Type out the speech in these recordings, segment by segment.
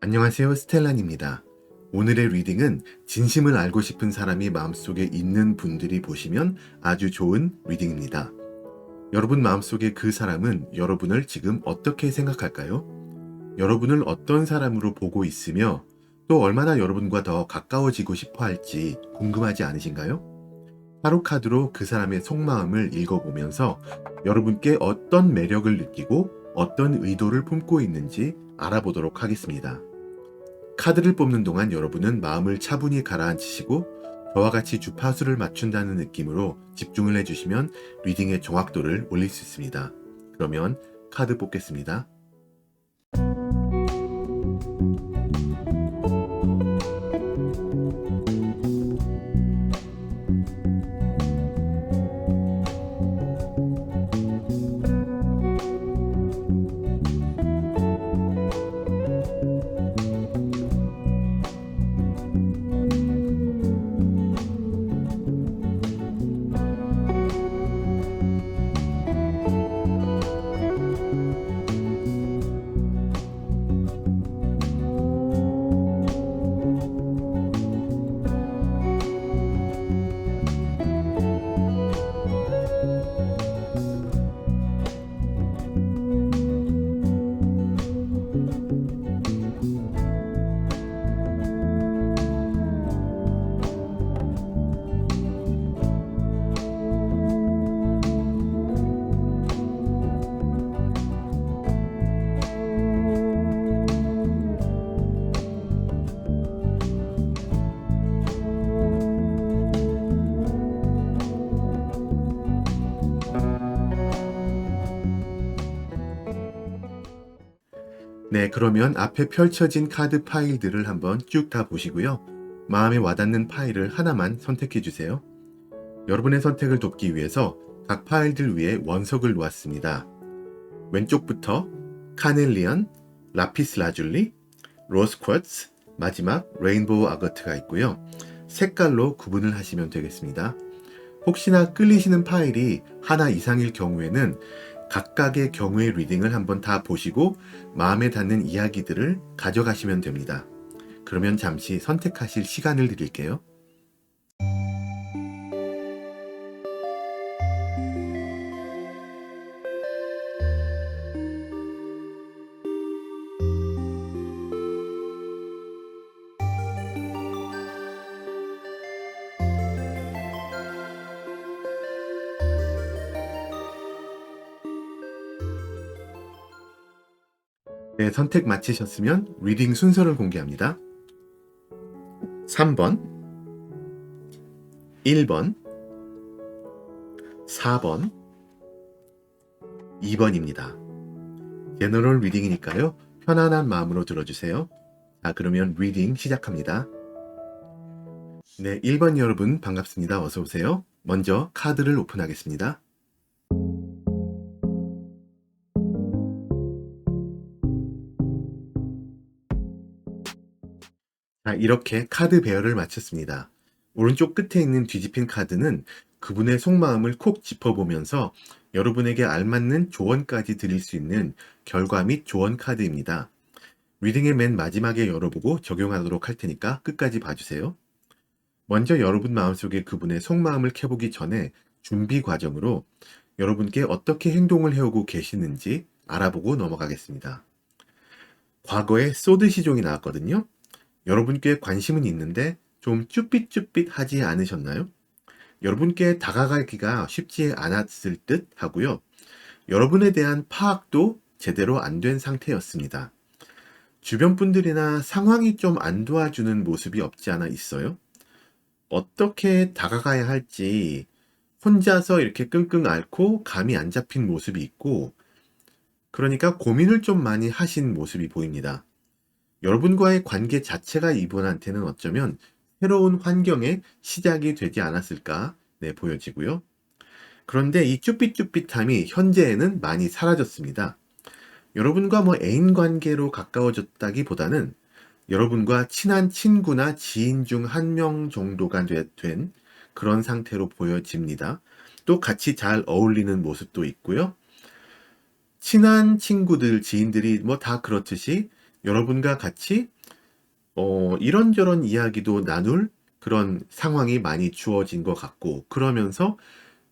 안녕하세요, 스텔란입니다. 오늘의 리딩은 진심을 알고 싶은 사람이 마음속에 있는 분들이 보시면 아주 좋은 리딩입니다. 여러분 마음속에 그 사람은 여러분을 지금 어떻게 생각할까요? 여러분을 어떤 사람으로 보고 있으며 또 얼마나 여러분과 더 가까워지고 싶어 할지 궁금하지 않으신가요? 타로 카드로 그 사람의 속마음을 읽어보면서 여러분께 어떤 매력을 느끼고 어떤 의도를 품고 있는지 알아보도록 하겠습니다. 카드를 뽑는 동안 여러분은 마음을 차분히 가라앉히시고 저와 같이 주파수를 맞춘다는 느낌으로 집중을 해주시면 리딩의 정확도를 올릴 수 있습니다. 그러면 카드 뽑겠습니다. 네, 그러면 앞에 펼쳐진 카드 파일들을 한번 쭉 다 보시고요. 마음에 와닿는 파일을 하나만 선택해 주세요. 여러분의 선택을 돕기 위해서 각 파일들 위에 원석을 놓았습니다. 왼쪽부터 카넬리언, 라피스 라줄리, 로스 쿼츠, 마지막 레인보우 아거트가 있고요. 색깔로 구분을 하시면 되겠습니다. 혹시나 끌리시는 파일이 하나 이상일 경우에는 각각의 경우의 리딩을 한번 다 보시고 마음에 닿는 이야기들을 가져가시면 됩니다. 그러면 잠시 선택하실 시간을 드릴게요. 네, 선택 마치셨으면 리딩 순서를 공개합니다. 3번, 1번, 4번, 2번입니다. 제너럴 리딩이니까요. 편안한 마음으로 들어주세요. 자, 그러면 리딩 시작합니다. 네, 1번 여러분 반갑습니다. 어서 오세요. 먼저 카드를 오픈하겠습니다. 자, 이렇게 카드 배열을 마쳤습니다. 오른쪽 끝에 있는 뒤집힌 카드는 그분의 속마음을 콕 짚어보면서 여러분에게 알맞는 조언까지 드릴 수 있는 결과 및 조언 카드입니다. 리딩의 맨 마지막에 열어보고 적용하도록 할 테니까 끝까지 봐주세요. 먼저 여러분 마음속에 그분의 속마음을 캐보기 전에 준비 과정으로 여러분께 어떻게 행동을 해오고 계시는지 알아보고 넘어가겠습니다. 과거에 소드 시종이 나왔거든요. 여러분께 관심은 있는데 좀 쭈삣쭈삣하지 않으셨나요? 여러분께 다가가기가 쉽지 않았을 듯 하고요. 여러분에 대한 파악도 제대로 안 된 상태였습니다. 주변 분들이나 상황이 좀 안 도와주는 모습이 없지 않아 있어요? 어떻게 다가가야 할지 혼자서 이렇게 끙끙 앓고 감이 안 잡힌 모습이 있고, 그러니까 고민을 좀 많이 하신 모습이 보입니다. 여러분과의 관계 자체가 이분한테는 어쩌면 새로운 환경의 시작이 되지 않았을까 보여지고요. 그런데 이 쭈삣쭈삣함이 현재에는 많이 사라졌습니다. 여러분과 애인 관계로 가까워졌다기보다는 여러분과 친한 친구나 지인 중 한 명 정도가 된 그런 상태로 보여집니다. 또 같이 잘 어울리는 모습도 있고요. 친한 친구들, 지인들이 다 그렇듯이 여러분과 같이 이런저런 이야기도 나눌 그런 상황이 많이 주어진 것 같고, 그러면서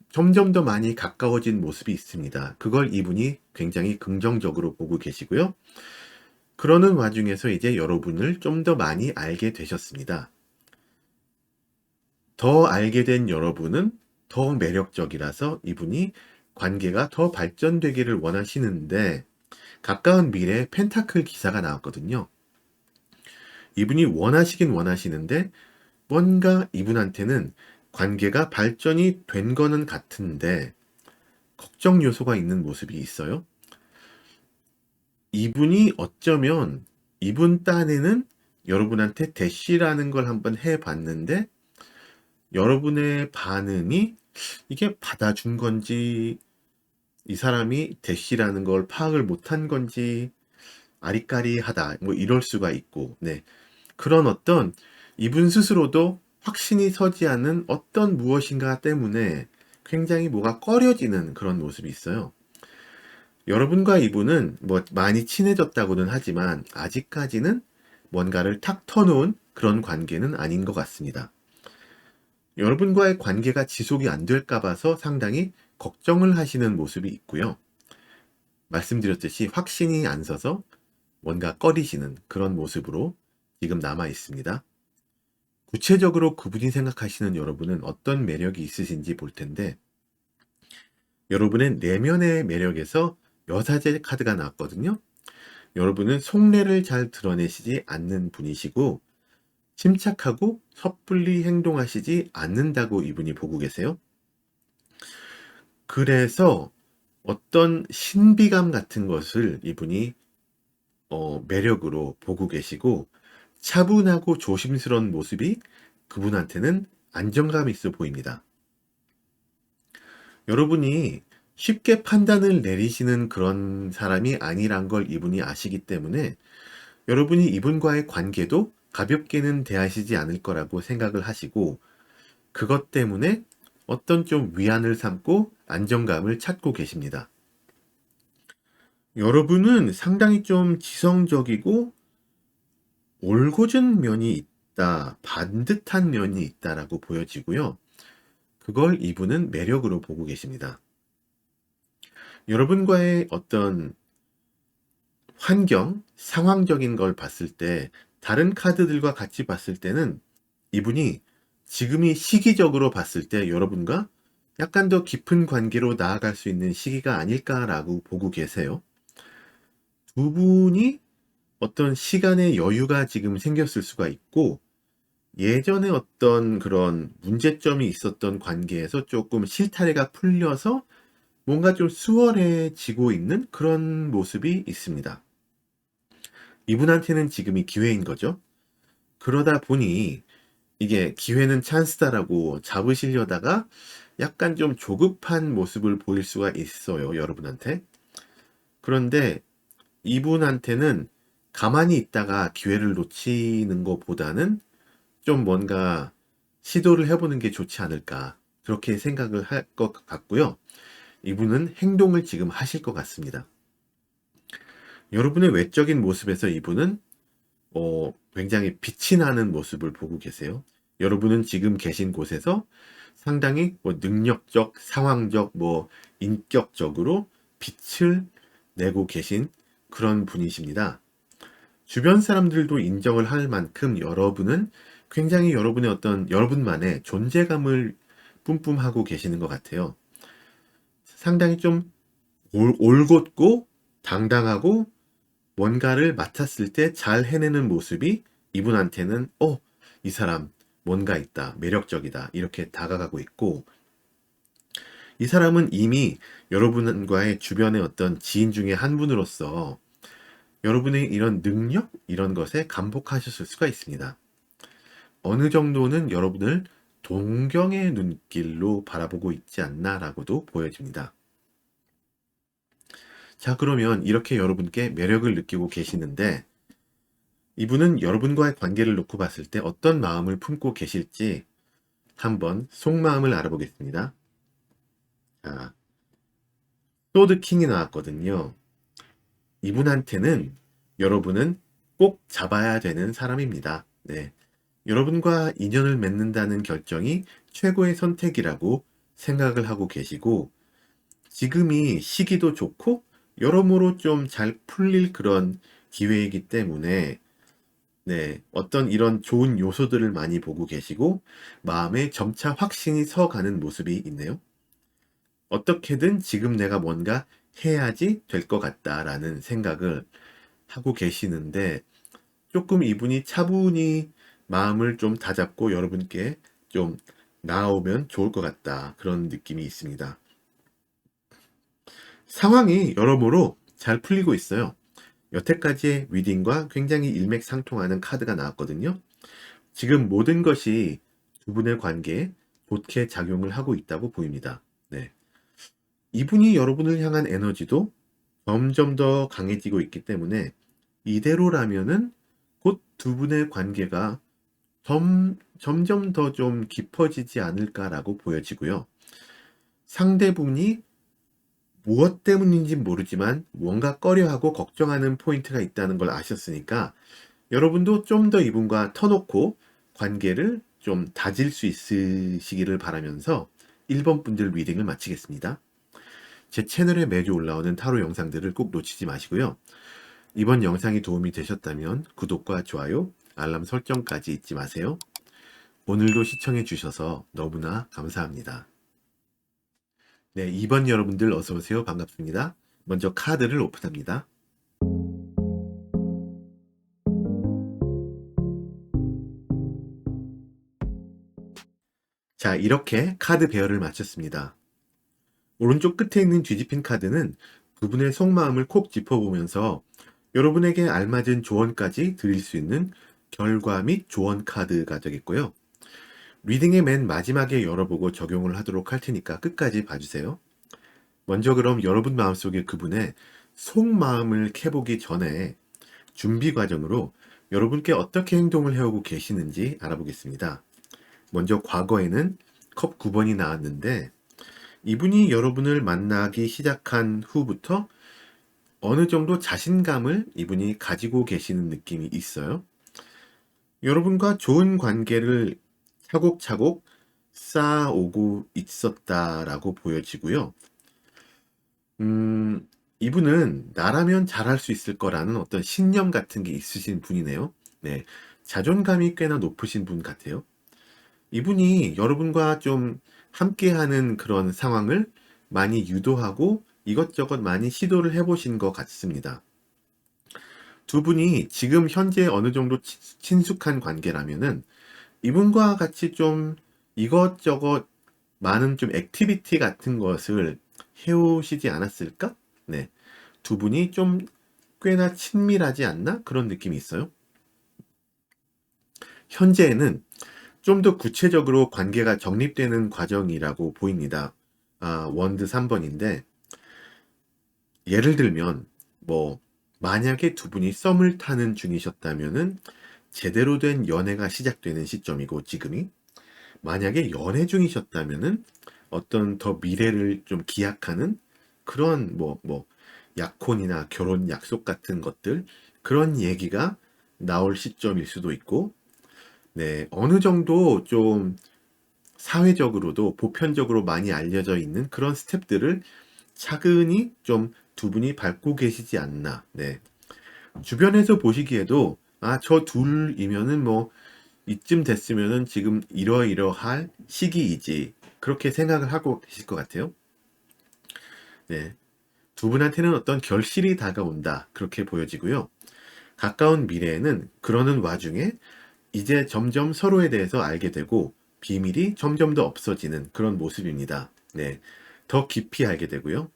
점점 더 많이 가까워진 모습이 있습니다. 그걸 이분이 굉장히 긍정적으로 보고 계시고요. 그러는 와중에서 이제 여러분을 좀 더 많이 알게 되셨습니다. 더 알게 된 여러분은 더 매력적이라서 이분이 관계가 더 발전되기를 원하시는데, 가까운 미래에 펜타클 기사가 나왔거든요. 이분이 원하시긴 원하시는데 뭔가 이분한테는 관계가 발전이 된 거는 같은데 걱정 요소가 있는 모습이 있어요. 이분이 어쩌면 이분 딴에는 여러분한테 대시라는 걸 한번 해봤는데 여러분의 반응이 이게 받아준 건지, 이 사람이 대시라는 걸 파악을 못한 건지 아리까리하다, 뭐 이럴 수가 있고, 네. 그런 어떤 이분 스스로도 확신이 서지 않는 어떤 무엇인가 때문에 굉장히 뭐가 꺼려지는 그런 모습이 있어요. 여러분과 이분은 뭐 많이 친해졌다고는 하지만 아직까지는 뭔가를 탁 터놓은 그런 관계는 아닌 것 같습니다. 여러분과의 관계가 지속이 안 될까 봐서 상당히 걱정을 하시는 모습이 있고요. 말씀드렸듯이 확신이 안 서서 뭔가 꺼리시는 그런 모습으로 지금 남아 있습니다. 구체적으로 그분이 생각하시는 여러분은 어떤 매력이 있으신지 볼 텐데, 여러분의 내면의 매력에서 여사제 카드가 나왔거든요. 여러분은 속내를 잘 드러내시지 않는 분이시고 침착하고 섣불리 행동하시지 않는다고 이분이 보고 계세요. 그래서 어떤 신비감 같은 것을 이분이 매력으로 보고 계시고, 차분하고 조심스러운 모습이 그분한테는 안정감 있어 보입니다. 여러분이 쉽게 판단을 내리시는 그런 사람이 아니란 걸 이분이 아시기 때문에 여러분이 이분과의 관계도 가볍게는 대하시지 않을 거라고 생각을 하시고, 그것 때문에 어떤 좀 위안을 삼고 안정감을 찾고 계십니다. 여러분은 상당히 좀 지성적이고 올곧은 면이 있다, 반듯한 면이 있다라고 보여지고요. 그걸 이분은 매력으로 보고 계십니다. 여러분과의 어떤 환경, 상황적인 걸 봤을 때, 다른 카드들과 같이 봤을 때는 이분이 지금이 시기적으로 봤을 때 여러분과 약간 더 깊은 관계로 나아갈 수 있는 시기가 아닐까라고 보고 계세요. 두 분이 어떤 시간의 여유가 지금 생겼을 수가 있고, 예전에 어떤 그런 문제점이 있었던 관계에서 조금 실타래가 풀려서 뭔가 좀 수월해지고 있는 그런 모습이 있습니다. 이분한테는 지금이 기회인 거죠. 그러다 보니 이게 기회는 찬스다라고 잡으시려다가 약간 좀 조급한 모습을 보일 수가 있어요, 여러분한테. 그런데 이분한테는 가만히 있다가 기회를 놓치는 것보다는 좀 뭔가 시도를 해보는 게 좋지 않을까, 그렇게 생각을 할 것 같고요. 이분은 행동을 지금 하실 것 같습니다. 여러분의 외적인 모습에서 이분은 굉장히 빛이 나는 모습을 보고 계세요. 여러분은 지금 계신 곳에서 상당히 뭐 능력적, 상황적, 뭐 인격적으로 빛을 내고 계신 그런 분이십니다. 주변 사람들도 인정을 할 만큼 여러분은 굉장히 여러분의 어떤 여러분만의 존재감을 뿜뿜하고 계시는 것 같아요. 상당히 좀 올곧고 당당하고 뭔가를 맡았을 때 잘 해내는 모습이 이분한테는 이 사람 뭔가 있다, 매력적이다, 이렇게 다가가고 있고, 이 사람은 이미 여러분과의 주변의 어떤 지인 중에 한 분으로서 여러분의 이런 능력, 이런 것에 감복하셨을 수가 있습니다. 어느 정도는 여러분을 동경의 눈길로 바라보고 있지 않나라고도 보여집니다. 자, 그러면 이렇게 여러분께 매력을 느끼고 계시는데, 이분은 여러분과의 관계를 놓고 봤을 때 어떤 마음을 품고 계실지 한번 속마음을 알아보겠습니다. 자, 소드 킹이 나왔거든요. 이분한테는 여러분은 꼭 잡아야 되는 사람입니다. 네. 여러분과 인연을 맺는다는 결정이 최고의 선택이라고 생각을 하고 계시고, 지금이 시기도 좋고, 여러모로 좀 잘 풀릴 그런 기회이기 때문에, 네, 어떤 이런 좋은 요소들을 많이 보고 계시고, 마음에 점차 확신이 서가는 모습이 있네요. 어떻게든 지금 내가 뭔가 해야지 될 것 같다라는 생각을 하고 계시는데, 조금 이분이 차분히 마음을 좀 다잡고 여러분께 좀 나아오면 좋을 것 같다. 그런 느낌이 있습니다. 상황이 여러모로 잘 풀리고 있어요. 여태까지의 리딩과 굉장히 일맥상통하는 카드가 나왔거든요. 지금 모든 것이 두 분의 관계에 좋게 작용을 하고 있다고 보입니다. 네. 이분이 여러분을 향한 에너지도 점점 더 강해지고 있기 때문에 이대로라면은 곧 두 분의 관계가 점점 더 좀 깊어지지 않을까라고 보여지고요. 상대분이 무엇 때문인지 모르지만 뭔가 꺼려하고 걱정하는 포인트가 있다는 걸 아셨으니까 여러분도 좀 더 이분과 터놓고 관계를 좀 다질 수 있으시기를 바라면서 1번 분들 리딩을 마치겠습니다. 제 채널에 매주 올라오는 타로 영상들을 꼭 놓치지 마시고요. 이번 영상이 도움이 되셨다면 구독과 좋아요, 알람 설정까지 잊지 마세요. 오늘도 시청해 주셔서 너무나 감사합니다. 네, 2번 여러분들 어서 오세요. 반갑습니다. 먼저 카드를 오픈합니다. 자, 이렇게 카드 배열을 마쳤습니다. 오른쪽 끝에 있는 뒤집힌 카드는 그분의 속마음을 콕 짚어보면서 여러분에게 알맞은 조언까지 드릴 수 있는 결과 및 조언 카드가 되겠고요. 리딩의 맨 마지막에 열어보고 적용을 하도록 할 테니까 끝까지 봐주세요. 먼저 그럼 여러분 마음속에 그분의 속마음을 캐보기 전에 준비 과정으로 여러분께 어떻게 행동을 해오고 계시는지 알아보겠습니다. 먼저 과거에는 컵 9번이 나왔는데 이분이 여러분을 만나기 시작한 후부터 어느 정도 자신감을 이분이 가지고 계시는 느낌이 있어요. 여러분과 좋은 관계를 차곡차곡 쌓아오고 있었다라고 보여지고요. 이분은 나라면 잘할 수 있을 거라는 어떤 신념 같은 게 있으신 분이네요. 네. 자존감이 꽤나 높으신 분 같아요. 이분이 여러분과 좀 함께하는 그런 상황을 많이 유도하고 이것저것 많이 시도를 해보신 것 같습니다. 두 분이 지금 현재 어느 정도 친숙한 관계라면은 이분과 같이 좀 이것저것 많은 좀 액티비티 같은 것을 해오시지 않았을까? 네. 두 분이 좀 꽤나 친밀하지 않나? 그런 느낌이 있어요. 현재에는 좀 더 구체적으로 관계가 정립되는 과정이라고 보입니다. 원드 3번인데, 예를 들면, 뭐, 만약에 두 분이 썸을 타는 중이셨다면은, 제대로 된 연애가 시작되는 시점이고, 지금이. 만약에 연애 중이셨다면은, 어떤 더 미래를 좀 기약하는 그런, 약혼이나 결혼 약속 같은 것들, 그런 얘기가 나올 시점일 수도 있고, 네, 어느 정도 좀 사회적으로도 보편적으로 많이 알려져 있는 그런 스텝들을 차근히 좀 두 분이 밟고 계시지 않나. 네. 주변에서 보시기에도 저 둘이면은 뭐 이쯤 됐으면은 지금 이러이러할 시기이지. 그렇게 생각을 하고 계실 것 같아요. 네. 두 분한테는 어떤 결실이 다가온다. 그렇게 보여지고요. 가까운 미래에는 그러는 와중에 이제 점점 서로에 대해서 알게 되고 비밀이 점점 더 없어지는 그런 모습입니다. 네. 더 깊이 알게 되고요.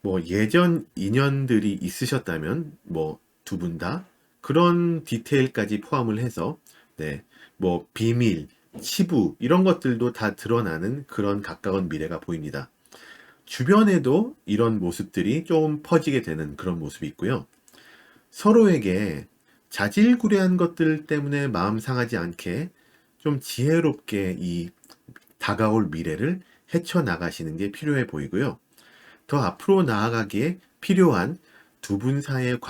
뭐 예전 인연들이 있으셨다면 뭐 두 분 다 그런 디테일까지 포함을 해서 네. 뭐 비밀, 치부 이런 것들도 다 드러나는 그런 가까운 미래가 보입니다. 주변에도 이런 모습들이 좀 퍼지게 되는 그런 모습이 있고요. 서로에게 자질구레한 것들 때문에 마음 상하지 않게 좀 지혜롭게 이 다가올 미래를 헤쳐나가시는 게 필요해 보이고요. 더 앞으로 나아가기에 필요한 두 분 사이의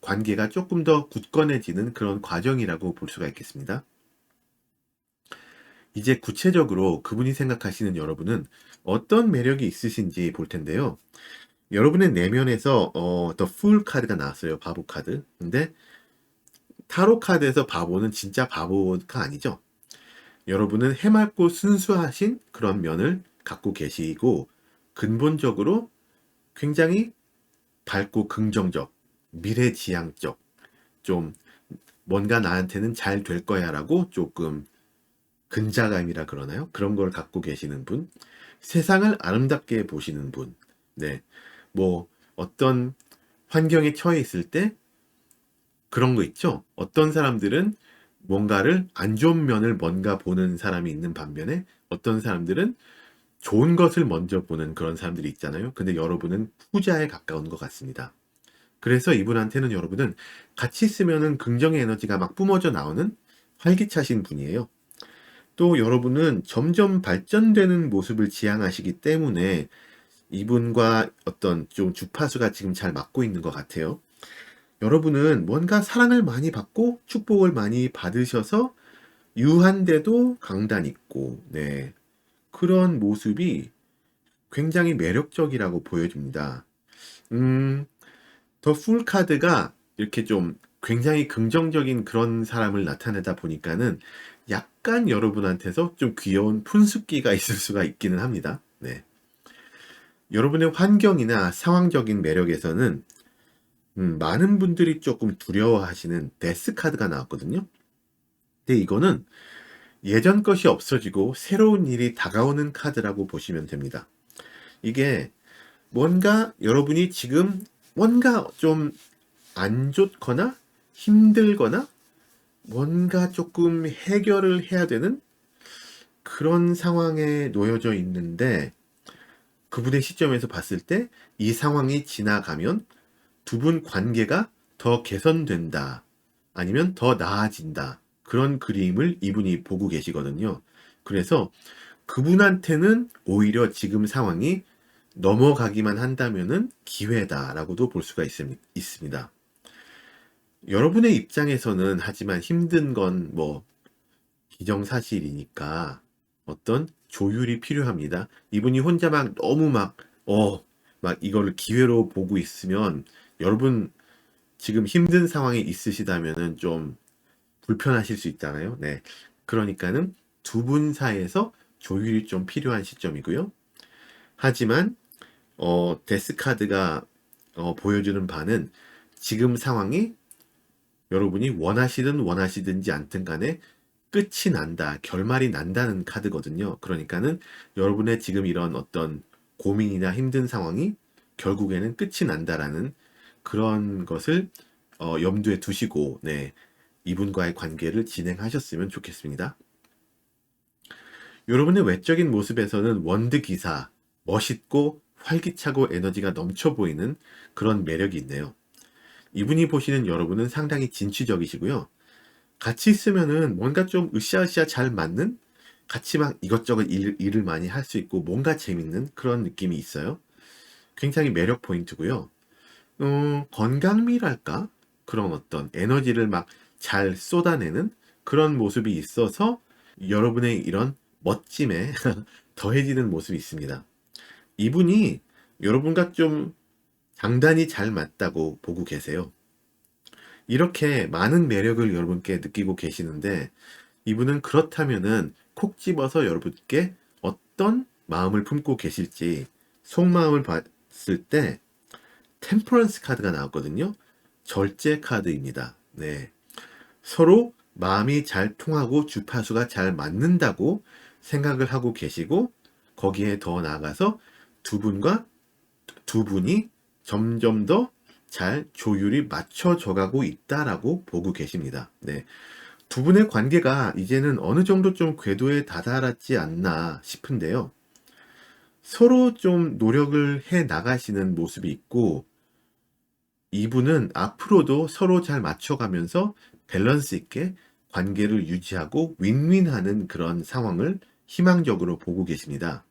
관계가 조금 더 굳건해지는 그런 과정이라고 볼 수가 있겠습니다. 이제 구체적으로 그분이 생각하시는 여러분은 어떤 매력이 있으신지 볼 텐데요. 여러분의 내면에서 The Fool 카드가 나왔어요. 바보 카드. 근데 타로 카드에서 바보는 진짜 바보가 아니죠. 여러분은 해맑고 순수하신 그런 면을 갖고 계시고 근본적으로 굉장히 밝고 긍정적, 미래지향적, 좀 뭔가 나한테는 잘 될 거야 라고 조금 근자감이라 그러나요? 그런 걸 갖고 계시는 분, 세상을 아름답게 보시는 분, 네. 뭐 어떤 환경에 처해 있을 때 그런 거 있죠? 어떤 사람들은 뭔가를 안 좋은 면을 뭔가 보는 사람이 있는 반면에 어떤 사람들은 좋은 것을 먼저 보는 그런 사람들이 있잖아요. 근데 여러분은 후자에 가까운 것 같습니다. 그래서 이분한테는 여러분은 같이 있으면은 긍정의 에너지가 막 뿜어져 나오는 활기차신 분이에요. 또 여러분은 점점 발전되는 모습을 지향하시기 때문에 이분과 어떤 좀 주파수가 지금 잘 맞고 있는 것 같아요. 여러분은 뭔가 사랑을 많이 받고 축복을 많이 받으셔서 유한데도 강단 있고, 네. 그런 모습이 굉장히 매력적이라고 보여집니다. 더 풀 카드가 이렇게 좀 굉장히 긍정적인 그런 사람을 나타내다 보니까는 약간 여러분한테서 좀 귀여운 푼숙기가 있을 수가 있기는 합니다. 네. 여러분의 환경이나 상황적인 매력에서는 많은 분들이 조금 두려워하시는 데스 카드가 나왔거든요. 근데 이거는 예전 것이 없어지고 새로운 일이 다가오는 카드라고 보시면 됩니다. 이게 뭔가 여러분이 지금 뭔가 좀 안 좋거나 힘들거나 뭔가 조금 해결을 해야 되는 그런 상황에 놓여져 있는데 그분의 시점에서 봤을 때 이 상황이 지나가면 두 분 관계가 더 개선된다. 아니면 더 나아진다. 그런 그림을 이분이 보고 계시거든요. 그래서 그분한테는 오히려 지금 상황이 넘어가기만 한다면은 기회다라고도 볼 수가 있습니다. 여러분의 입장에서는 하지만 힘든 건 뭐 기정사실이니까 어떤 조율이 필요합니다. 이분이 혼자 막 너무 막 이거를 기회로 보고 있으면 여러분 지금 힘든 상황이 있으시다면은 좀 불편하실 수 있잖아요. 네. 그러니까는 두 분 사이에서 조율이 좀 필요한 시점이고요. 하지만 데스 카드가 보여주는 바는 지금 상황이 여러분이 원하시든 원하시든지 않든 간에 끝이 난다, 결말이 난다는 카드거든요. 그러니까는 여러분의 지금 이런 어떤 고민이나 힘든 상황이 결국에는 끝이 난다라는 그런 것을 염두에 두시고 네, 이분과의 관계를 진행하셨으면 좋겠습니다. 여러분의 외적인 모습에서는 원드 기사, 멋있고 활기차고 에너지가 넘쳐 보이는 그런 매력이 있네요. 이분이 보시는 여러분은 상당히 진취적이시고요. 같이 있으면은 뭔가 좀 으쌰으쌰 잘 맞는 같이 막 이것저것 일을 많이 할 수 있고 뭔가 재밌는 그런 느낌이 있어요. 굉장히 매력 포인트고요. 건강미랄까? 그런 어떤 에너지를 막 잘 쏟아내는 그런 모습이 있어서 여러분의 이런 멋짐에 더해지는 모습이 있습니다. 이분이 여러분과 좀 장단이 잘 맞다고 보고 계세요. 이렇게 많은 매력을 여러분께 느끼고 계시는데 이분은 그렇다면은 콕 집어서 여러분께 어떤 마음을 품고 계실지 속마음을 봤을 때 템퍼런스 카드가 나왔거든요. 절제 카드입니다. 네. 서로 마음이 잘 통하고 주파수가 잘 맞는다고 생각을 하고 계시고 거기에 더 나아가서 두 분이 점점 더 잘 조율이 맞춰져 가고 있다라고 보고 계십니다. 네. 두 분의 관계가 이제는 어느 정도 좀 궤도에 다다랐지 않나 싶은데요. 서로 좀 노력을 해 나가시는 모습이 있고, 이분은 앞으로도 서로 잘 맞춰가면서 밸런스 있게 관계를 유지하고 윈윈하는 그런 상황을 희망적으로 보고 계십니다.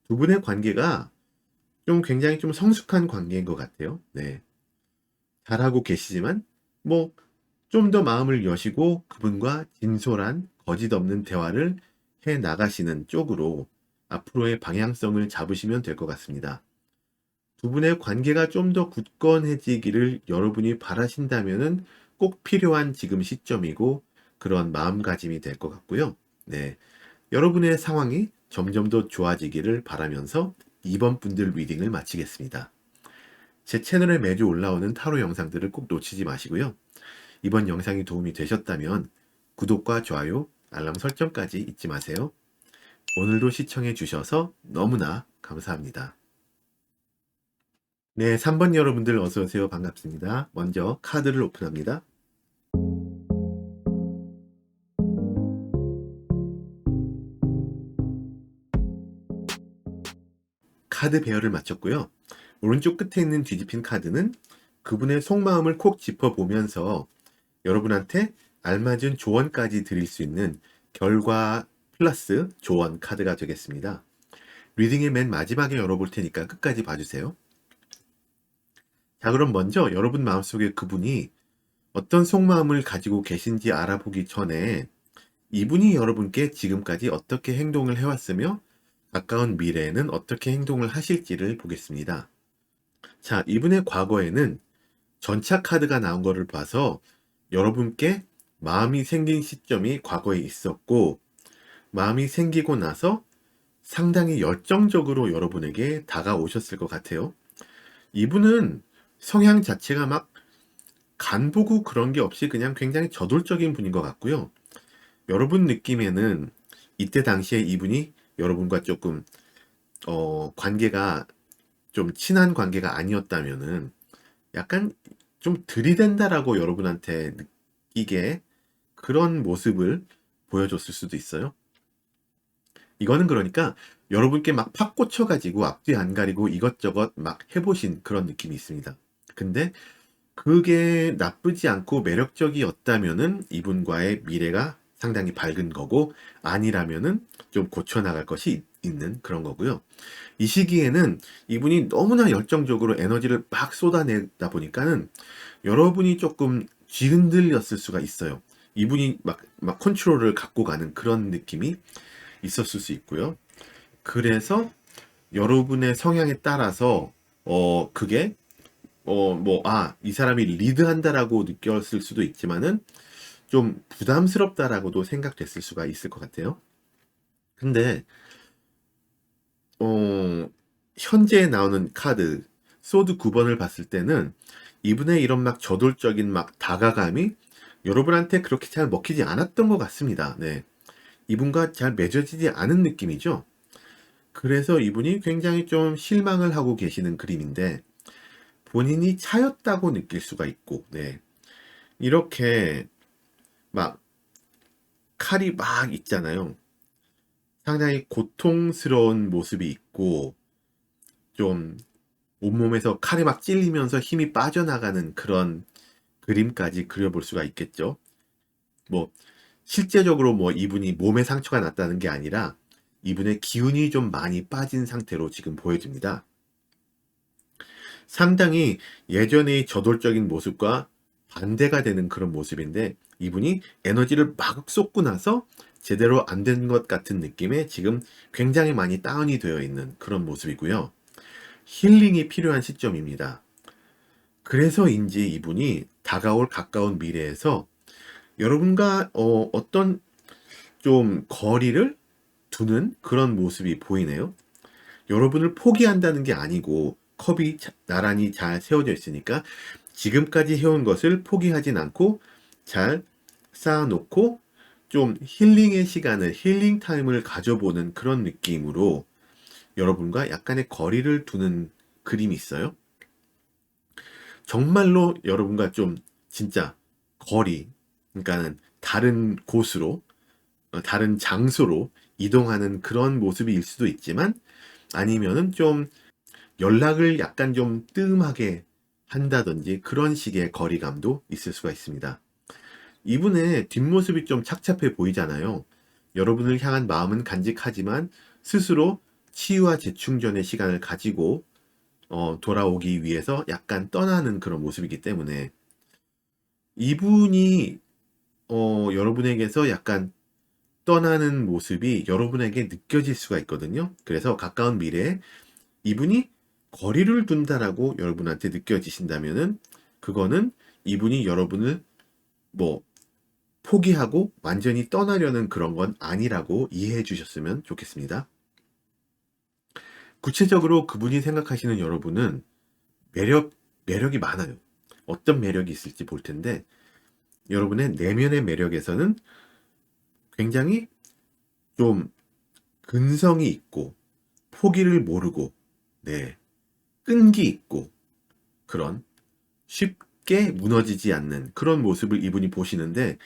두 분의 관계가 좀 굉장히 좀 성숙한 관계인 것 같아요. 네. 잘하고 계시지만 뭐 좀 더 마음을 여시고 그분과 진솔한 거짓 없는 대화를 해 나가시는 쪽으로 앞으로의 방향성을 잡으시면 될 것 같습니다. 두 분의 관계가 좀 더 굳건해지기를 여러분이 바라신다면은 꼭 필요한 지금 시점이고 그런 마음가짐이 될 것 같고요. 네. 여러분의 상황이 점점 더 좋아지기를 바라면서 이번 분들 리딩을 마치겠습니다. 제 채널에 매주 올라오는 타로 영상들을 꼭 놓치지 마시고요. 이번 영상이 도움이 되셨다면 구독과 좋아요, 알람 설정까지 잊지 마세요. 오늘도 시청해 주셔서 너무나 감사합니다. 네, 3번 여러분들 어서 오세요. 반갑습니다. 먼저 카드를 오픈합니다. 카드 배열을 마쳤고요. 오른쪽 끝에 있는 뒤집힌 카드는 그분의 속마음을 콕 짚어보면서 여러분한테 알맞은 조언까지 드릴 수 있는 결과 플러스 조언 카드가 되겠습니다. 리딩의 맨 마지막에 열어볼 테니까 끝까지 봐주세요. 자, 그럼 먼저 여러분 마음속에 그분이 어떤 속마음을 가지고 계신지 알아보기 전에 이분이 여러분께 지금까지 어떻게 행동을 해왔으며 가까운 미래에는 어떻게 행동을 하실지를 보겠습니다. 자, 이분의 과거에는 전차 카드가 나온 거를 봐서 여러분께 마음이 생긴 시점이 과거에 있었고, 마음이 생기고 나서 상당히 열정적으로 여러분에게 다가오셨을 것 같아요. 이분은 성향 자체가 막 간보고 그런 게 없이 그냥 굉장히 저돌적인 분인 것 같고요. 여러분 느낌에는 이때 당시에 이분이 여러분과 조금 관계가 좀 친한 관계가 아니었다면은 약간 좀 들이댄다라고 여러분한테 느끼게 그런 모습을 보여줬을 수도 있어요. 이거는 그러니까 여러분께 막 팍 꽂혀가지고 앞뒤 안 가리고 이것저것 막 해보신 그런 느낌이 있습니다. 근데 그게 나쁘지 않고 매력적이었다면은 이분과의 미래가 상당히 밝은 거고, 아니라면은 좀 고쳐나갈 것이 있는 그런 거고요. 이 시기에는 이분이 너무나 열정적으로 에너지를 막 쏟아내다 보니까는 여러분이 조금 뒤흔들렸을 수가 있어요. 이분이 막 컨트롤을 갖고 가는 그런 느낌이 있었을 수 있고요. 그래서 여러분의 성향에 따라서 그게 이 사람이 리드한다라고 느꼈을 수도 있지만은 좀 부담스럽다라고도 생각됐을 수가 있을 것 같아요. 근데 현재 나오는 카드 소드 9번을 봤을 때는 이분의 이런 막 저돌적인 막 다가감이 여러분한테 그렇게 잘 먹히지 않았던 것 같습니다. 네. 이분과 잘 맺어지지 않은 느낌이죠. 그래서 이분이 굉장히 좀 실망을 하고 계시는 그림인데 본인이 차였다고 느낄 수가 있고, 네. 이렇게 막 칼이 막 있잖아요. 상당히 고통스러운 모습이 있고 좀 온몸에서 칼이 막 찔리면서 힘이 빠져나가는 그런 그림까지 그려볼 수가 있겠죠. 뭐 실제적으로 뭐 이분이 몸에 상처가 났다는 게 아니라 이분의 기운이 좀 많이 빠진 상태로 지금 보여집니다. 상당히 예전의 저돌적인 모습과 반대가 되는 그런 모습인데 이분이 에너지를 막 쏟고 나서 제대로 안 된 것 같은 느낌에 지금 굉장히 많이 다운이 되어 있는 그런 모습이고요. 힐링이 필요한 시점입니다. 그래서인지 이분이 다가올 가까운 미래에서 여러분과 어떤 좀 거리를 두는 그런 모습이 보이네요. 여러분을 포기한다는 게 아니고 컵이 나란히 잘 세워져 있으니까 지금까지 해온 것을 포기하진 않고 잘 쌓아놓고 좀 힐링의 시간을, 힐링 타임을 가져보는 그런 느낌으로 여러분과 약간의 거리를 두는 그림이 있어요. 정말로 여러분과 좀 진짜 거리, 그러니까는 다른 곳으로, 다른 장소로 이동하는 그런 모습일 수도 있지만 아니면은 좀 연락을 약간 좀 뜸하게 한다든지 그런 식의 거리감도 있을 수가 있습니다. 이분의 뒷모습이 좀 착잡해 보이잖아요. 여러분을 향한 마음은 간직하지만 스스로 치유와 재충전의 시간을 가지고 돌아오기 위해서 약간 떠나는 그런 모습이기 때문에 이분이 여러분에게서 약간 떠나는 모습이 여러분에게 느껴질 수가 있거든요. 그래서 가까운 미래에 이분이 거리를 둔다라고 여러분한테 느껴지신다면은 그거는 이분이 여러분을 뭐 포기하고 완전히 떠나려는 그런 건 아니라고 이해해 주셨으면 좋겠습니다. 구체적으로 그분이 생각하시는 여러분은 매력이 많아요. 어떤 매력이 있을지 볼 텐데, 여러분의 내면의 매력에서는 굉장히 좀 근성이 있고, 포기를 모르고, 네, 끈기 있고, 그런 쉽게 무너지지 않는 그런 모습을 이분이 보시는데,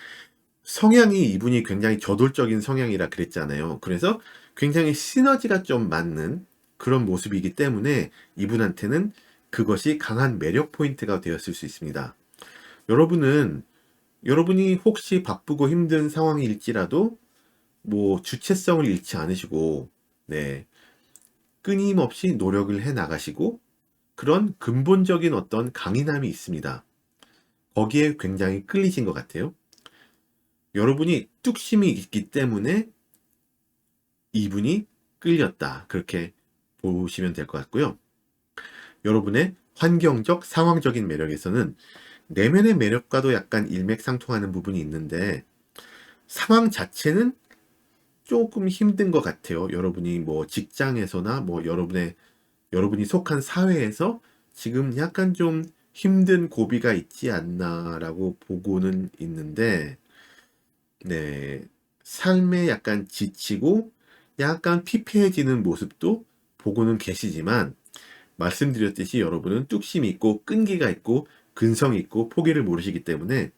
성향이 이분이 굉장히 저돌적인 성향이라 그랬잖아요. 그래서 굉장히 시너지가 좀 맞는 그런 모습이기 때문에 이분한테는 그것이 강한 매력 포인트가 되었을 수 있습니다. 여러분이 혹시 바쁘고 힘든 상황일지라도 뭐 주체성을 잃지 않으시고, 네, 끊임없이 노력을 해 나가시고 그런 근본적인 어떤 강인함이 있습니다. 거기에 굉장히 끌리신 것 같아요. 여러분이 뚝심이 있기 때문에 이분이 끌렸다. 그렇게 보시면 될 것 같고요. 여러분의 환경적, 상황적인 매력에서는 내면의 매력과도 약간 일맥상통하는 부분이 있는데 상황 자체는 조금 힘든 것 같아요. 여러분이 뭐 직장에서나 뭐 여러분이 속한 사회에서 지금 약간 좀 힘든 고비가 있지 않나라고 보고는 있는데, 네, 삶에 약간 지치고 약간 피폐해지는 모습도 보고는 계시지만, 말씀드렸듯이 여러분은 뚝심이 있고 끈기가 있고 근성이 있고 포기를 모르시기 때문에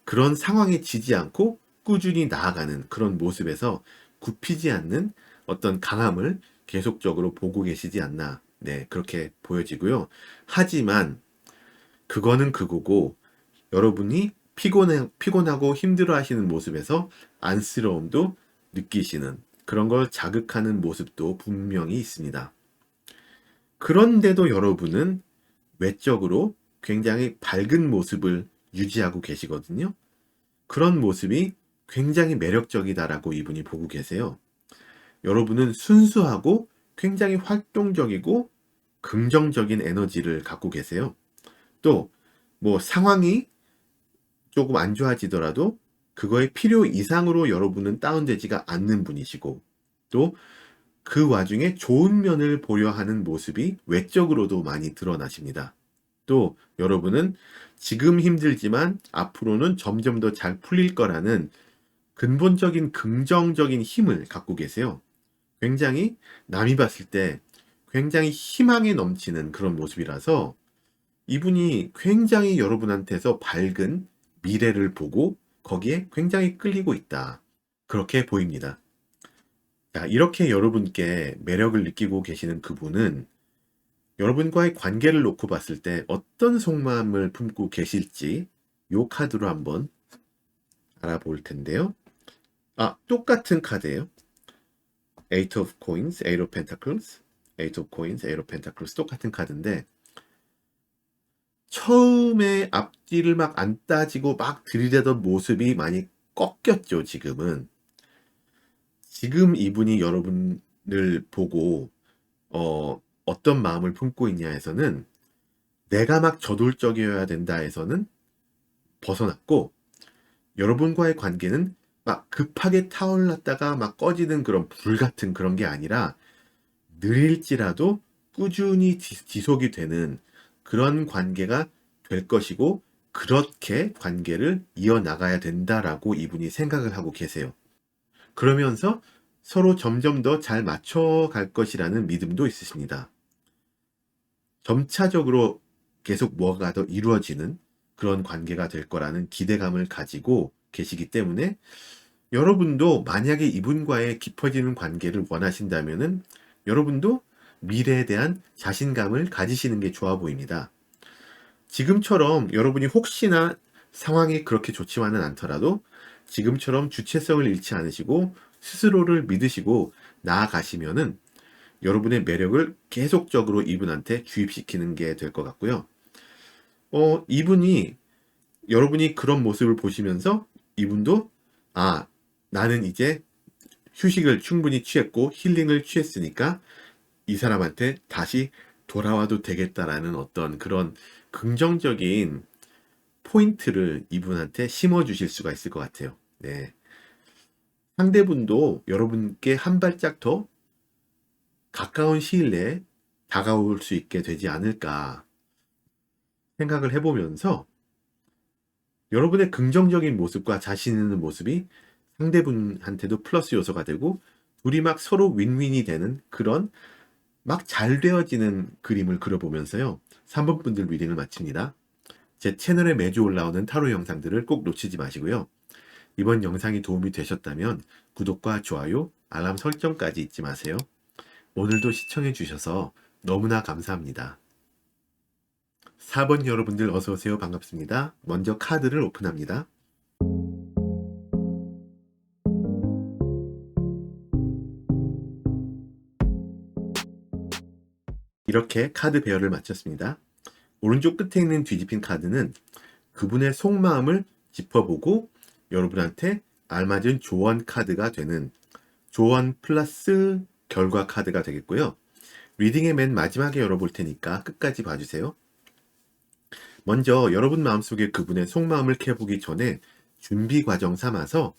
그런 상황에 지지 않고 꾸준히 나아가는 그런 모습에서 굽히지 않는 어떤 강함을 계속적으로 보고 계시지 않나. 네, 그렇게 보여지고요. 하지만 그거는 그거고 여러분이 피곤하고 힘들어 하시는 모습에서 안쓰러움도 느끼시는 그런 걸 자극하는 모습도 분명히 있습니다. 그런데도 여러분은 외적으로 굉장히 밝은 모습을 유지하고 계시거든요. 그런 모습이 굉장히 매력적이다라고 이분이 보고 계세요. 여러분은 순수하고 굉장히 활동적이고 긍정적인 에너지를 갖고 계세요. 또, 뭐 상황이 조금 안 좋아지더라도 그거의 필요 이상으로 여러분은 다운되지가 않는 분이시고, 또 그 와중에 좋은 면을 보려 하는 모습이 외적으로도 많이 드러나십니다. 또 여러분은 지금 힘들지만 앞으로는 점점 더 잘 풀릴 거라는 근본적인 긍정적인 힘을 갖고 계세요. 굉장히 남이 봤을 때 굉장히 희망이 넘치는 그런 모습이라서 이분이 굉장히 여러분한테서 밝은 미래를 보고 거기에 굉장히 끌리고 있다. 그렇게 보입니다. 자, 이렇게 여러분께 매력을 느끼고 계시는 그분은 여러분과의 관계를 놓고 봤을 때 어떤 속마음을 품고 계실지 이 카드로 한번 알아볼 텐데요. 똑같은 카드예요. Eight of Coins, Eight of Pentacles, Eight of Coins, Eight of Pentacles 똑같은 카드인데 처음에 앞뒤를 막 안 따지고 막 들이대던 모습이 많이 꺾였죠, 지금은. 지금 이분이 여러분을 보고 어떤 마음을 품고 있냐에서는 내가 막 저돌적이어야 된다에서는 벗어났고 여러분과의 관계는 막 급하게 타올랐다가 막 꺼지는 그런 불 같은 그런 게 아니라 느릴지라도 꾸준히 지속이 되는 그런 관계가 될 것이고 그렇게 관계를 이어나가야 된다라고 이분이 생각을 하고 계세요. 그러면서 서로 점점 더 잘 맞춰갈 것이라는 믿음도 있으십니다. 점차적으로 계속 뭐가 더 이루어지는 그런 관계가 될 거라는 기대감을 가지고 계시기 때문에 여러분도 만약에 이분과의 깊어지는 관계를 원하신다면은 여러분도 미래에 대한 자신감을 가지시는 게 좋아 보입니다. 지금처럼 여러분이 혹시나 상황이 그렇게 좋지만은 않더라도 지금처럼 주체성을 잃지 않으시고 스스로를 믿으시고 나아가시면은 여러분의 매력을 계속적으로 이분한테 주입시키는 게 될 것 같고요. 이분이 여러분이 그런 모습을 보시면서 이분도 나는 이제 휴식을 충분히 취했고 힐링을 취했으니까 이 사람한테 다시 돌아와도 되겠다라는 어떤 그런 긍정적인 포인트를 이분한테 심어주실 수가 있을 것 같아요. 네. 상대분도 여러분께 한 발짝 더 가까운 시일 내에 다가올 수 있게 되지 않을까 생각을 해보면서 여러분의 긍정적인 모습과 자신 있는 모습이 상대분한테도 플러스 요소가 되고 둘이 막 서로 윈윈이 되는 그런 막 잘 되어지는 그림을 그려보면서요. 3번 분들 리딩을 마칩니다. 제 채널에 매주 올라오는 타로 영상들을 꼭 놓치지 마시고요. 이번 영상이 도움이 되셨다면 구독과 좋아요, 알람 설정까지 잊지 마세요. 오늘도 시청해 주셔서 너무나 감사합니다. 4번 여러분들 어서오세요. 반갑습니다. 먼저 카드를 오픈합니다. 이렇게 카드 배열을 마쳤습니다. 오른쪽 끝에 있는 뒤집힌 카드는 그분의 속마음을 짚어보고 여러분한테 알맞은 조언 카드가 되는 조언 플러스 결과 카드가 되겠고요. 리딩의 맨 마지막에 열어볼 테니까 끝까지 봐주세요. 먼저 여러분 마음속에 그분의 속마음을 캐보기 전에 준비 과정 삼아서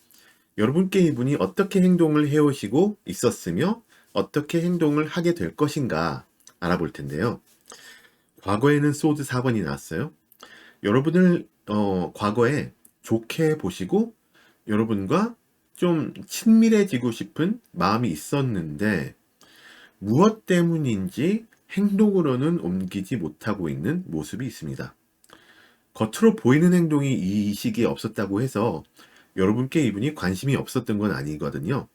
여러분께 이분이 어떻게 행동을 해오시고 있었으며 어떻게 행동을 하게 될 것인가 알아볼 텐데요. 과거에는 소드 4번이 나왔어요. 여러분을 과거에 좋게 보시고 여러분과 좀 친밀해지고 싶은 마음이 있었는데 무엇 때문인지 행동으로는 옮기지 못하고 있는 모습이 있습니다. 겉으로 보이는 행동이 이 시기에 없었다고 해서 여러분께 이분이 관심이 없었던 건 아니거든요.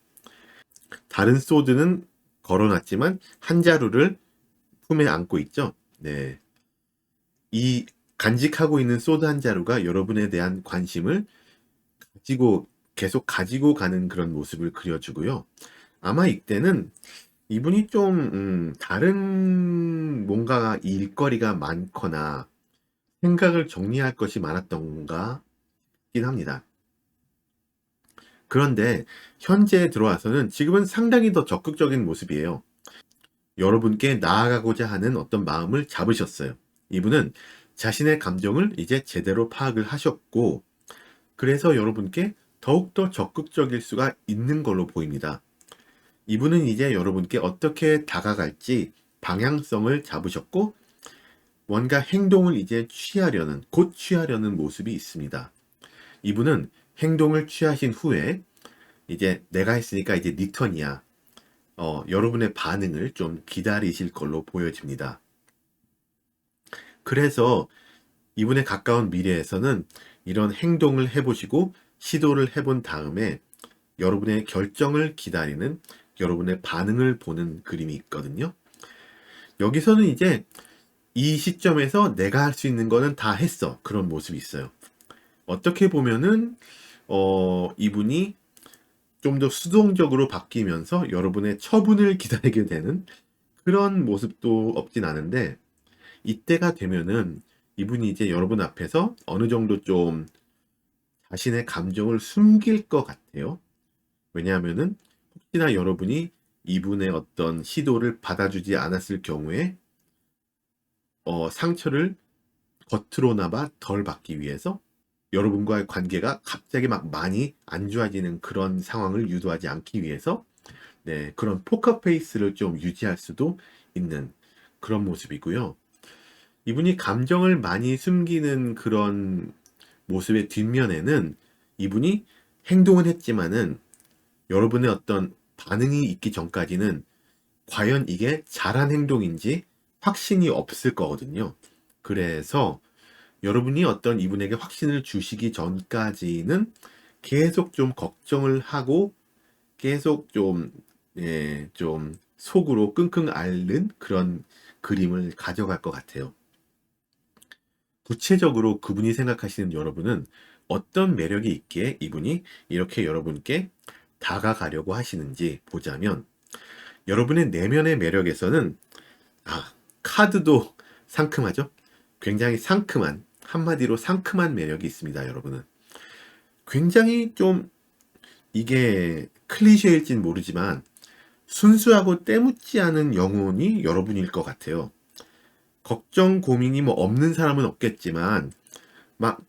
다른 소드는 걸어놨지만 한 자루를 품에 안고 있죠. 네. 이 간직하고 있는 소드 한 자루가 여러분에 대한 관심을 계속 가지고 가는 그런 모습을 그려주고요. 아마 이때는 이분이 좀 다른 뭔가 일거리가 많거나 생각을 정리할 것이 많았던가 싶긴 합니다. 그런데 현재 들어와서는 지금은 상당히 더 적극적인 모습이에요. 여러분께 나아가고자 하는 어떤 마음을 잡으셨어요. 이분은 자신의 감정을 이제 제대로 파악을 하셨고 그래서 여러분께 더욱더 적극적일 수가 있는 걸로 보입니다. 이분은 이제 여러분께 어떻게 다가갈지 방향성을 잡으셨고 뭔가 행동을 이제 곧 취하려는 모습이 있습니다. 이분은 행동을 취하신 후에 이제 내가 했으니까 이제 네 턴이야. 여러분의 반응을 좀 기다리실 걸로 보여집니다. 그래서 이분의 가까운 미래에서는 이런 행동을 해보시고 시도를 해본 다음에 여러분의 결정을 기다리는 여러분의 반응을 보는 그림이 있거든요. 여기서는 이제 이 시점에서 내가 할 수 있는 거는 다 했어. 그런 모습이 있어요. 어떻게 보면은 이분이 좀 더 수동적으로 바뀌면서 여러분의 처분을 기다리게 되는 그런 모습도 없진 않은데 이때가 되면은 이분이 이제 여러분 앞에서 어느 정도 좀 자신의 감정을 숨길 것 같아요. 왜냐하면은 혹시나 여러분이 이분의 어떤 시도를 받아주지 않았을 경우에 상처를 겉으로나마 덜 받기 위해서 여러분과의 관계가 갑자기 막 많이 안 좋아지는 그런 상황을 유도하지 않기 위해서 네, 그런 포커페이스를 좀 유지할 수도 있는 그런 모습이고요. 이분이 감정을 많이 숨기는 그런 모습의 뒷면에는 이분이 행동은 했지만은 여러분의 어떤 반응이 있기 전까지는 과연 이게 잘한 행동인지 확신이 없을 거거든요. 그래서 여러분이 어떤 이분에게 확신을 주시기 전까지는 계속 좀 걱정을 하고 계속 좀 속으로 끙끙 앓는 그런 그림을 가져갈 것 같아요. 구체적으로 그분이 생각하시는 여러분은 어떤 매력이 있기에 이분이 이렇게 여러분께 다가가려고 하시는지 보자면 여러분의 내면의 매력에서는 아, 카드도 상큼하죠? 굉장히 상큼한, 한마디로 상큼한 매력이 있습니다, 여러분은. 굉장히 좀 이게 클리셰일진 모르지만 순수하고 때묻지 않은 영혼이 여러분일 것 같아요. 걱정, 고민이 뭐 없는 사람은 없겠지만 막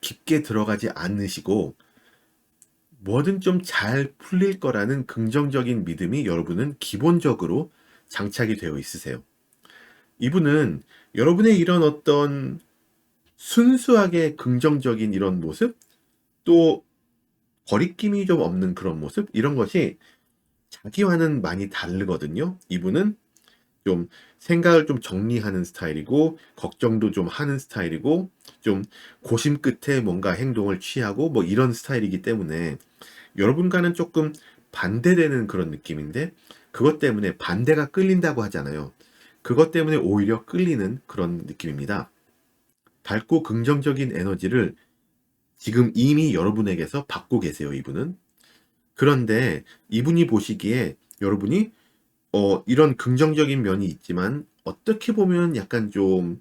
깊게 들어가지 않으시고 뭐든 좀 잘 풀릴 거라는 긍정적인 믿음이 여러분은 기본적으로 장착이 되어 있으세요. 이분은 여러분의 이런 어떤 순수하게 긍정적인 이런 모습, 또 거리낌이 좀 없는 그런 모습, 이런 것이 자기와는 많이 다르거든요. 이분은 좀 생각을 좀 정리하는 스타일이고, 걱정도 좀 하는 스타일이고, 좀 고심 끝에 뭔가 행동을 취하고, 뭐 이런 스타일이기 때문에 여러분과는 조금 반대되는 그런 느낌인데, 그것 때문에 반대가 끌린다고 하잖아요. 그것 때문에 오히려 끌리는 그런 느낌입니다. 밝고 긍정적인 에너지를 지금 이미 여러분에게서 받고 계세요, 이분은. 그런데 이분이 보시기에 여러분이 이런 긍정적인 면이 있지만 어떻게 보면 약간 좀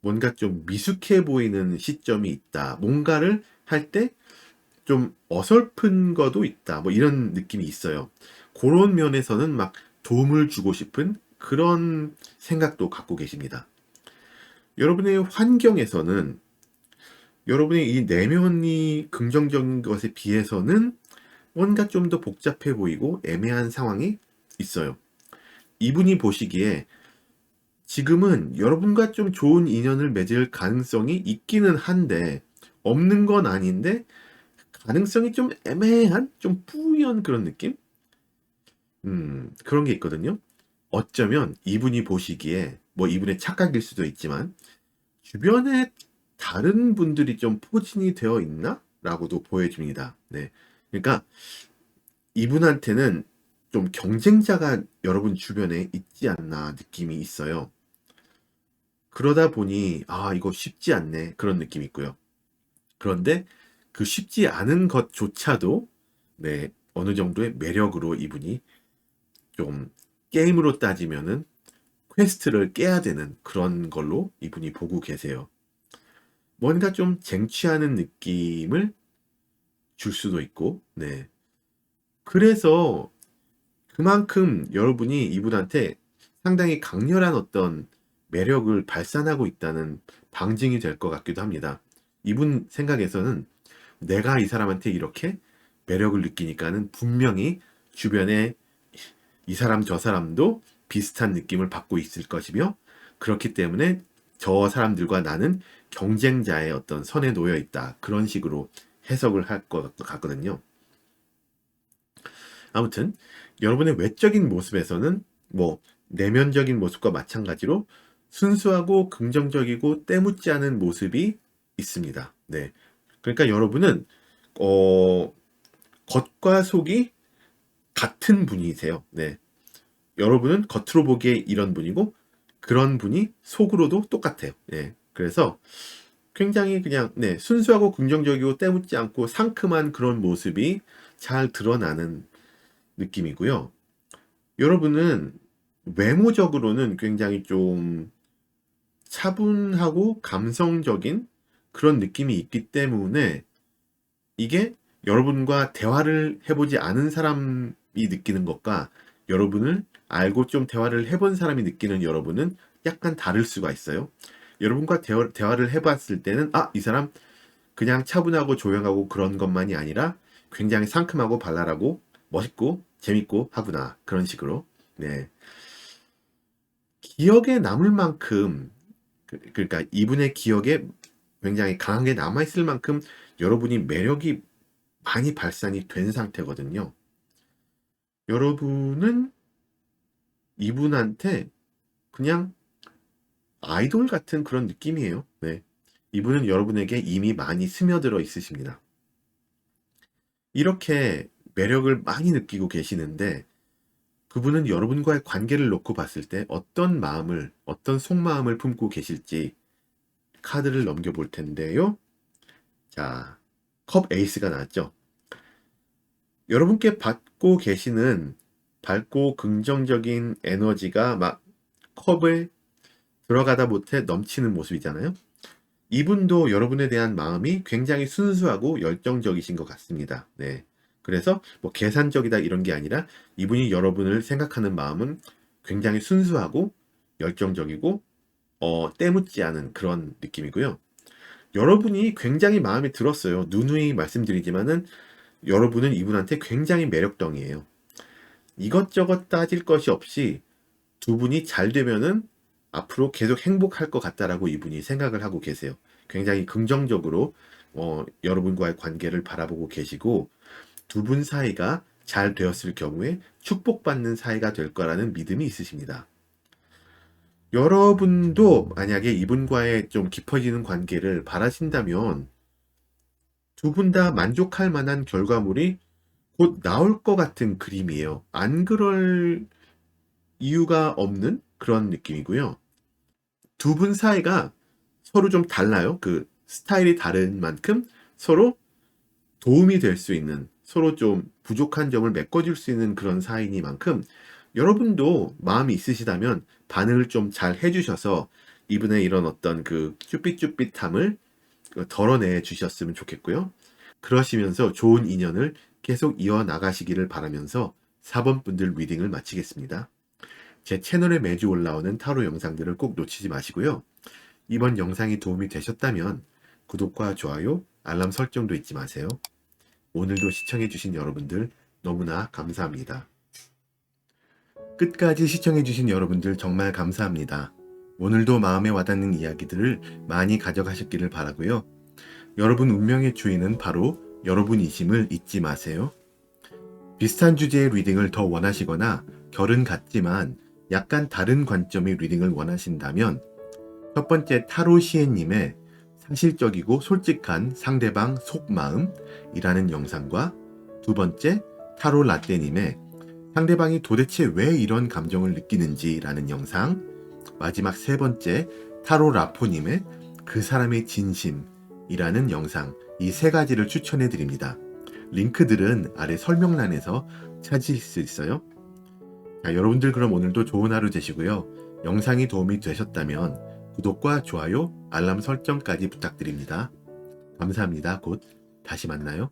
뭔가 좀 미숙해 보이는 시점이 있다. 뭔가를 할 때 좀 어설픈 거도 있다. 뭐 이런 느낌이 있어요. 그런 면에서는 막 도움을 주고 싶은 그런 생각도 갖고 계십니다. 여러분의 환경에서는 여러분의 이 내면이 긍정적인 것에 비해서는 뭔가 좀 더 복잡해 보이고 애매한 상황이 있어요. 이분이 보시기에 지금은 여러분과 좀 좋은 인연을 맺을 가능성이 있기는 한데, 없는 건 아닌데, 가능성이 좀 애매한, 좀 뿌연 그런 느낌? 그런 게 있거든요. 어쩌면 이분이 보시기에, 뭐 이분의 착각일 수도 있지만, 주변에 다른 분들이 좀 포진이 되어 있나? 라고도 보여집니다. 네. 그러니까 이분한테는 좀 경쟁자가 여러분 주변에 있지 않나 느낌이 있어요. 그러다 보니 이거 쉽지 않네 그런 느낌이 있고요. 그런데 그 쉽지 않은 것조차도 네, 어느 정도의 매력으로 이분이 좀 게임으로 따지면은 퀘스트를 깨야 되는 그런 걸로 이분이 보고 계세요. 뭔가 좀 쟁취하는 느낌을 줄 수도 있고, 네. 그래서 그만큼 여러분이 이분한테 상당히 강렬한 어떤 매력을 발산하고 있다는 방증이 될 것 같기도 합니다. 이분 생각에서는 내가 이 사람한테 이렇게 매력을 느끼니까는 분명히 주변에 이 사람 저 사람도 비슷한 느낌을 받고 있을 것이며, 그렇기 때문에 저 사람들과 나는 경쟁자의 어떤 선에 놓여 있다. 그런 식으로 해석을 할 것 같거든요. 아무튼 여러분의 외적인 모습에서는 뭐 내면적인 모습과 마찬가지로 순수하고 긍정적이고 때묻지 않은 모습이 있습니다. 네. 그러니까 여러분은 어, 겉과 속이 같은 분이세요. 네. 여러분은 겉으로 보기에 이런 분이고 그런 분이 속으로도 똑같아요. 네. 그래서 굉장히 그냥 네, 순수하고 긍정적이고 때묻지 않고 상큼한 그런 모습이 잘 드러나는 느낌이고요. 여러분은 외모적으로는 굉장히 좀 차분하고 감성적인 그런 느낌이 있기 때문에 이게 여러분과 대화를 해보지 않은 사람이 느끼는 것과 여러분을 알고 좀 대화를 해본 사람이 느끼는 여러분은 약간 다를 수가 있어요. 여러분과 대화를 해봤을 때는 이 사람 그냥 차분하고 조용하고 그런 것만이 아니라 굉장히 상큼하고 발랄하고 멋있고 재밌고 하구나. 그런 식으로. 네. 기억에 남을 만큼, 그러니까 이분의 기억에 굉장히 강하게 남아있을 만큼 여러분이 매력이 많이 발산이 된 상태거든요. 여러분은 이분한테 그냥 아이돌 같은 그런 느낌이에요. 네. 이분은 여러분에게 이미 많이 스며들어 있으십니다. 이렇게 매력을 많이 느끼고 계시는데 그분은 여러분과의 관계를 놓고 봤을 때 어떤 마음을, 어떤 속마음을 품고 계실지 카드를 넘겨볼 텐데요. 자, 컵 에이스가 나왔죠. 여러분께 받고 계시는 밝고 긍정적인 에너지가 막 컵에 들어가다 못해 넘치는 모습이잖아요. 이분도 여러분에 대한 마음이 굉장히 순수하고 열정적이신 것 같습니다. 네. 그래서 뭐 계산적이다 이런 게 아니라 이분이 여러분을 생각하는 마음은 굉장히 순수하고 열정적이고 때묻지 않은 그런 느낌이고요. 여러분이 굉장히 마음에 들었어요. 누누이 말씀드리지만은 여러분은 이분한테 굉장히 매력덩이에요. 이것저것 따질 것이 없이 두 분이 잘 되면은 앞으로 계속 행복할 것 같다라고 이분이 생각을 하고 계세요. 굉장히 긍정적으로 여러분과의 관계를 바라보고 계시고 두 분 사이가 잘 되었을 경우에 축복받는 사이가 될 거라는 믿음이 있으십니다. 여러분도 만약에 이분과의 좀 깊어지는 관계를 바라신다면 두 분 다 만족할 만한 결과물이 곧 나올 것 같은 그림이에요. 안 그럴 이유가 없는 그런 느낌이고요. 두 분 사이가 서로 좀 달라요. 그 스타일이 다른 만큼 서로 도움이 될 수 있는, 서로 좀 부족한 점을 메꿔줄 수 있는 그런 사이니만큼 여러분도 마음이 있으시다면 반응을 좀 잘 해주셔서 이분의 이런 어떤 그 쭈삣쭈삣함을 덜어내 주셨으면 좋겠고요. 그러시면서 좋은 인연을 계속 이어나가시기를 바라면서 4번 분들 리딩을 마치겠습니다. 제 채널에 매주 올라오는 타로 영상들을 꼭 놓치지 마시고요. 이번 영상이 도움이 되셨다면 구독과 좋아요, 알람 설정도 잊지 마세요. 오늘도 시청해주신 여러분들 너무나 감사합니다. 끝까지 시청해주신 여러분들 정말 감사합니다. 오늘도 마음에 와닿는 이야기들을 많이 가져가셨기를 바라고요. 여러분 운명의 주인은 바로 여러분이심을 잊지 마세요. 비슷한 주제의 리딩을 더 원하시거나 결은 같지만 약간 다른 관점의 리딩을 원하신다면 첫 번째 타로 시엔님의 사실적이고 솔직한 상대방 속마음이라는 영상과 두 번째 타로 라떼님의 상대방이 도대체 왜 이런 감정을 느끼는지라는 영상, 마지막 세 번째 타로 라포님의 그 사람의 진심이라는 영상, 이 세 가지를 추천해 드립니다. 링크들은 아래 설명란에서 찾으실 수 있어요. 자, 여러분들 그럼 오늘도 좋은 하루 되시고요. 영상이 도움이 되셨다면 구독과 좋아요, 알람 설정까지 부탁드립니다. 감사합니다. 곧 다시 만나요.